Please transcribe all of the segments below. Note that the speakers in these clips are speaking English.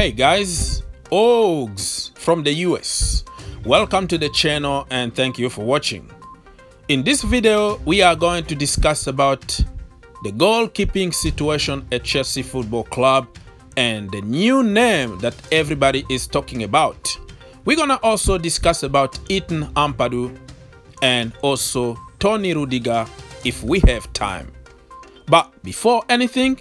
Hey guys, Ogs from the US. Welcome to the channel and thank you for watching. In this video, we are going to discuss about the goalkeeping situation at Chelsea Football Club and the new name that everybody is talking about. We're gonna also discuss about Ethan Ampadu and also Tony Rudiger if we have time. But before anything,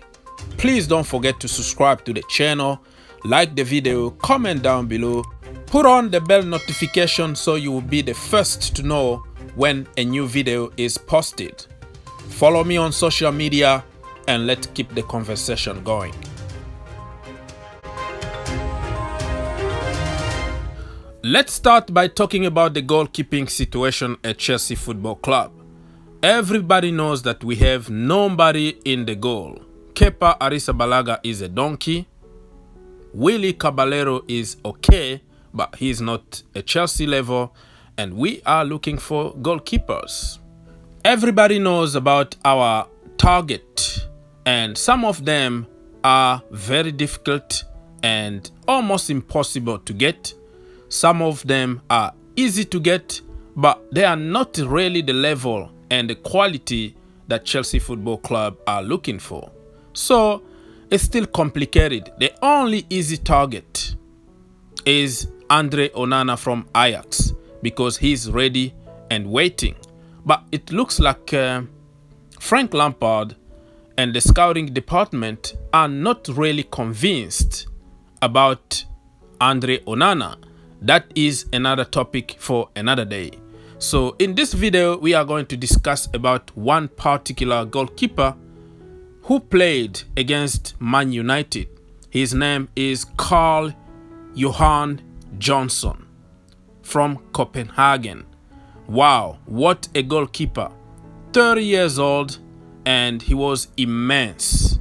please don't forget to subscribe to the channel, like the video, comment down below, put on the bell notification so you will be the first to know when a new video is posted. Follow me on social media and let's keep the conversation going. Let's start by talking about the goalkeeping situation at Chelsea Football Club. Everybody knows that we have nobody in the goal. Kepa Arrizabalaga is a donkey. Willy Caballero is okay, but he's not a Chelsea level, and we are looking for goalkeepers. Everybody knows about our target, and some of them are very difficult and almost impossible to get. Some of them are easy to get, but they are not really the level and the quality that Chelsea Football Club are looking for. So it's still complicated. The only easy target is Andre Onana from Ajax because he's ready and waiting. But it looks like Frank Lampard and the scouting department are not really convinced about Andre Onana. That is another topic for another day. So in this video, we are going to discuss about one particular goalkeeper who played against Man United. His name is CarlJohan Johnson from Copenhagen. Wow, what a goalkeeper. 30 years old and he was immense.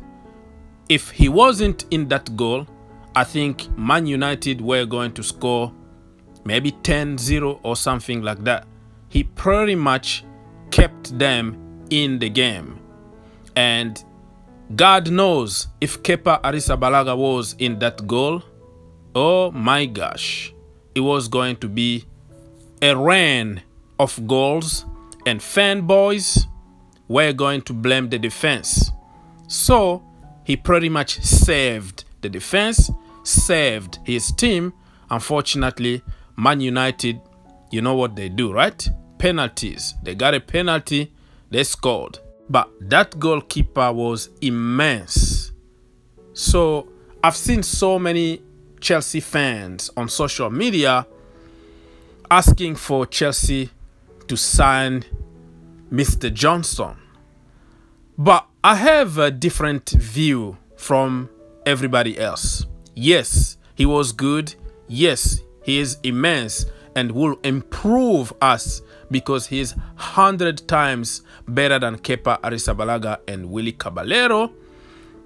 If he wasn't in that goal, I think Man United were going to score maybe 10-0 or something like that. He pretty much kept them in the game. And God knows if Kepa Arrizabalaga was in that goal, oh my gosh, it was going to be a rain of goals and fanboys were going to blame the defense. So he pretty much saved the defense, saved his team. Unfortunately, Man United, you know what they do, right? Penalties. They got a penalty, they scored. But that goalkeeper was immense. So I've seen so many Chelsea fans on social media asking for Chelsea to sign Mr. Johnson. But I have a different view from everybody else. Yes, he was good. Yes, he is immense and will improve us because he is 100 times better than Kepa Arrizabalaga and Willy Caballero.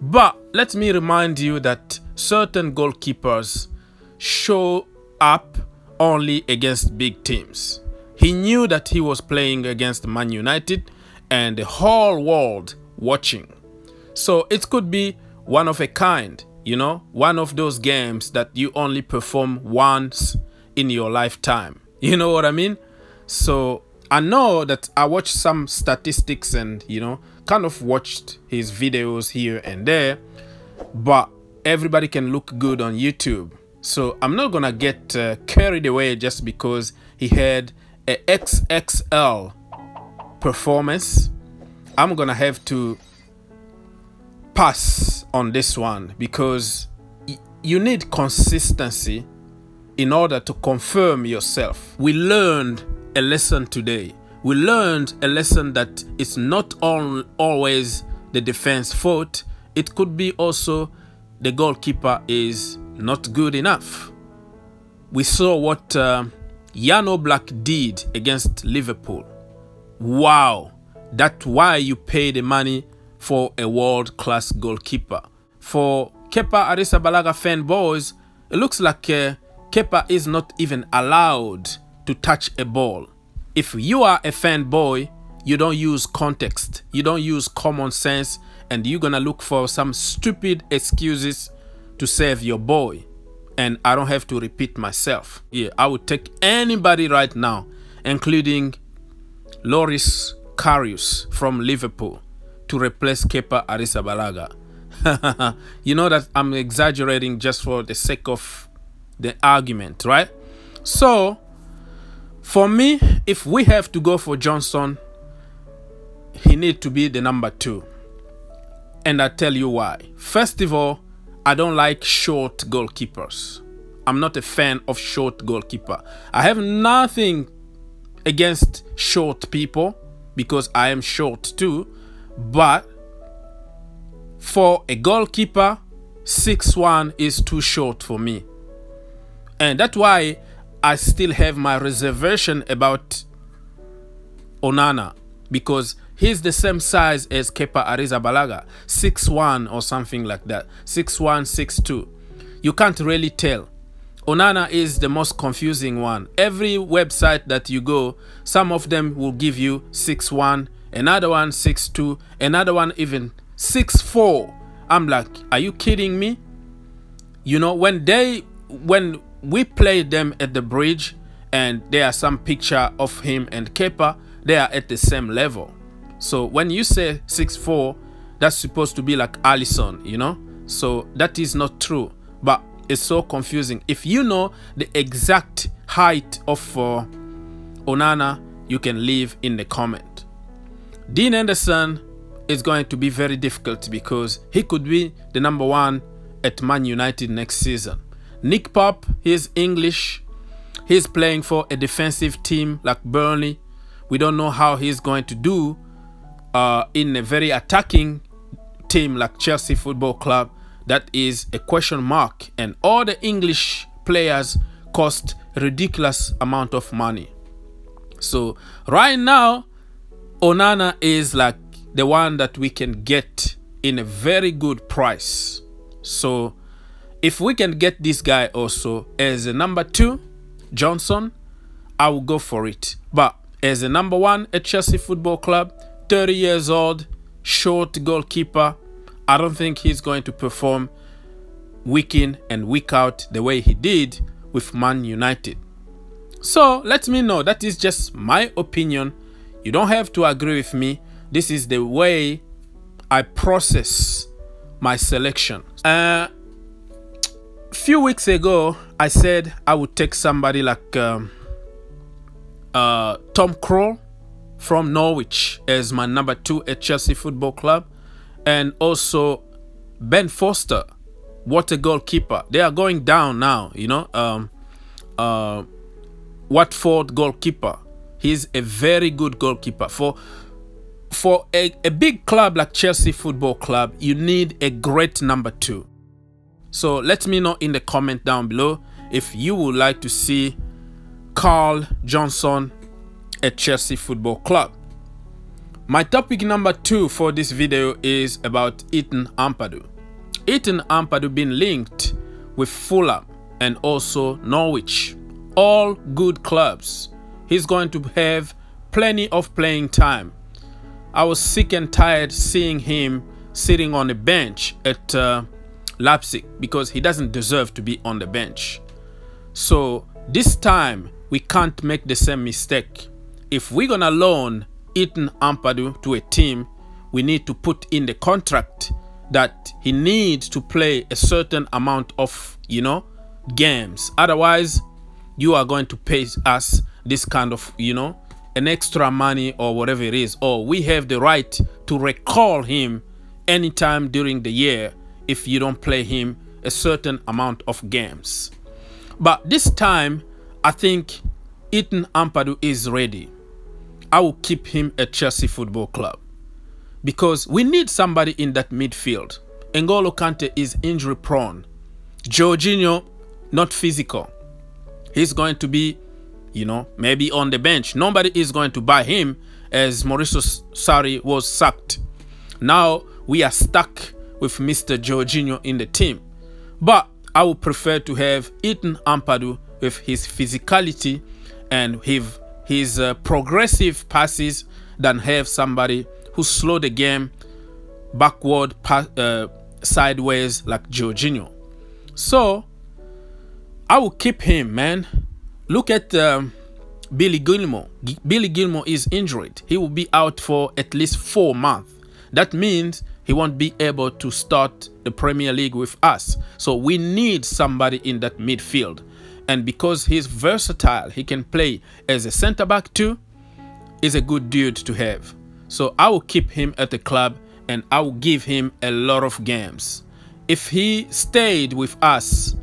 But let me remind you that certain goalkeepers show up only against big teams. He knew that he was playing against Man United and the whole world watching. So it could be one of a kind, you know, one of those games that you only perform once in your lifetime. You know what I mean? So I know that I watched some statistics and, you know, kind of watched his videos here and there, but everybody can look good on YouTube. So I'm not gonna get carried away just because he had a XXL performance. I'm gonna have to pass on this one because you need consistency in order to confirm yourself. We learned a lesson today. We learned a lesson that it's not always the defense fault. It could be also the goalkeeper is not good enough. We saw what Jan Oblak did against Liverpool. Wow, that's why you pay the money for a world-class goalkeeper. For Kepa Arrizabalaga fanboys, it looks like Kepa is not even allowed to touch a ball. If you are a fanboy, you don't use context, you don't use common sense, and you're gonna look for some stupid excuses to save your boy. and I don't have to repeat myself. Yeah, I would take anybody right now, including Loris Karius from Liverpool, to replace Kepa Arrizabalaga. You know that I'm exaggerating just for the sake of the argument, right? So, for me, if we have to go for Johnson, he needs to be the number 2. And I'll tell you why. First of all, I don't like short goalkeepers. I'm not a fan of short goalkeeper. I have nothing against short people because I am short too. But for a goalkeeper, 6'1" is too short for me. And that's why I still have my reservation about Onana, because he's the same size as Kepa Arrizabalaga, 6'1" or something like that, 6'1", 6'2". You can't really tell. Onana is the most confusing one. Every website that you go, some of them will give you 6'1", another one 6'2", another one even 6'4". I'm like, are you kidding me? You know, when we played them at the bridge and there are some picture of him and Kepa, they are at the same level. So when you say 6'4", that's supposed to be like Alisson, you know? So that is not true, but it's so confusing. If you know the exact height of Onana, you can leave in the comment. Dean Henderson is going to be very difficult because he could be the number 1 at Man United next season. Nick Pope, he's English. He's playing for a defensive team like Burnley. We don't know how he's going to do in a very attacking team like Chelsea Football Club. That is a question mark. And all the English players cost a ridiculous amount of money. So right now, Onana is like the one that we can get in a very good price. So if we can get this guy also as a number 2, Johnson, I will go for it. But as a number 1 at Chelsea Football Club, 30 years old, short goalkeeper, I don't think he's going to perform week in and week out the way he did with Man United. So let me know. That is just my opinion. You don't have to agree with me. This is the way I process my selection. Few weeks ago, I said I would take somebody like Tom Krul from Norwich as my number 2 at Chelsea Football Club, and also Ben Foster. What a goalkeeper. They are going down now, you know. Watford goalkeeper. He's a very good goalkeeper. For a big club like Chelsea Football Club, you need a great number 2. So let me know in the comment down below if you would like to see Carl Johnson at Chelsea Football Club. My topic number 2 for this video is about Ethan Ampadu. Ethan Ampadu been linked with Fulham and also Norwich. All good clubs. He's going to have plenty of playing time. I was sick and tired seeing him sitting on the bench at Leipzig because he doesn't deserve to be on the bench. So this time we can't make the same mistake. If we're gonna loan Ethan Ampadu to a team, we need to put in the contract that he needs to play a certain amount of, you know, games. Otherwise, you are going to pay us this kind of, you know, an extra money or whatever it is, or we have the right to recall him anytime during the year if you don't play him a certain amount of games. But this time, I think Ethan Ampadu is ready. I will keep him at Chelsea Football Club because we need somebody in that midfield. N'Golo Kante is injury prone. Jorginho, not physical. He's going to be, you know, maybe on the bench. Nobody is going to buy him as Mauricio Sarri was sacked. Now we are stuck with Mr. Jorginho in the team. But I would prefer to have Ethan Ampadu with his physicality and his progressive passes than have somebody who slow the game backward, sideways like Jorginho. So I will keep him, man. Look at Billy Gilmore. Billy Gilmore is injured. He will be out for at least 4 months. That means he won't be able to start the Premier League with us. So we need somebody in that midfield. And because he's versatile, he can play as a centre-back too, is a good dude to have. So I will keep him at the club and I will give him a lot of games. If he stayed with us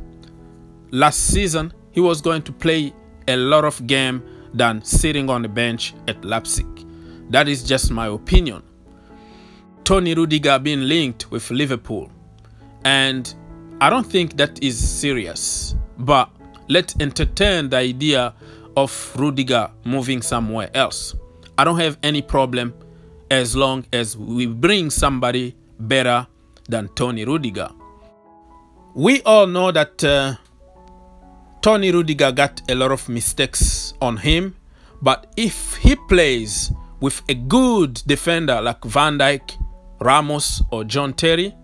last season, he was going to play a lot of games than sitting on the bench at Leipzig. That is just my opinion. Tony Rudiger being linked with Liverpool, and I don't think that is serious, but let's entertain the idea of Rudiger moving somewhere else. I don't have any problem as long as we bring somebody better than Tony Rudiger. We all know that Tony Rudiger got a lot of mistakes on him, but if he plays with a good defender like Van Dijk, Ramos or John Terry,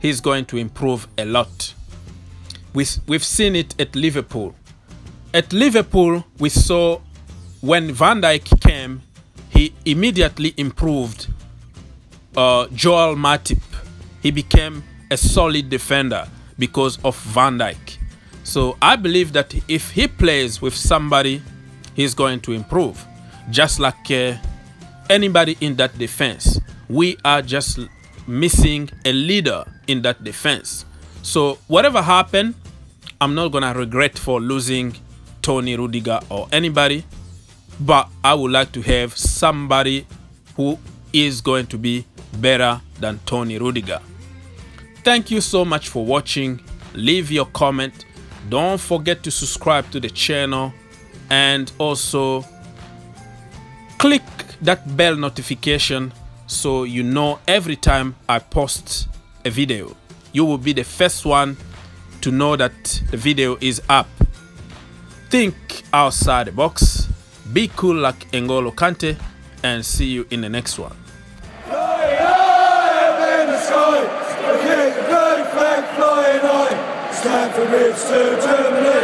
he's going to improve a lot. We've seen it at Liverpool. At Liverpool, we saw when Van Dijk came, he immediately improved Joel Matip. He became a solid defender because of Van Dijk. So I believe that if he plays with somebody, he's going to improve. Just like anybody in that defense. We are just missing a leader in that defense. So whatever happened, I'm not going to regret for losing Tony Rudiger or anybody. But I would like to have somebody who is going to be better than Tony Rudiger. Thank you so much for watching. Leave your comment. Don't forget to subscribe to the channel. And also click that bell notification so you know every time I post a video. You will be the first one to know that the video is up. Think outside the box. Be cool like N'Golo Kante, and see you in the next one. Flying high in the sky, the bloody flag flying high. Stand for Ridge to Germany.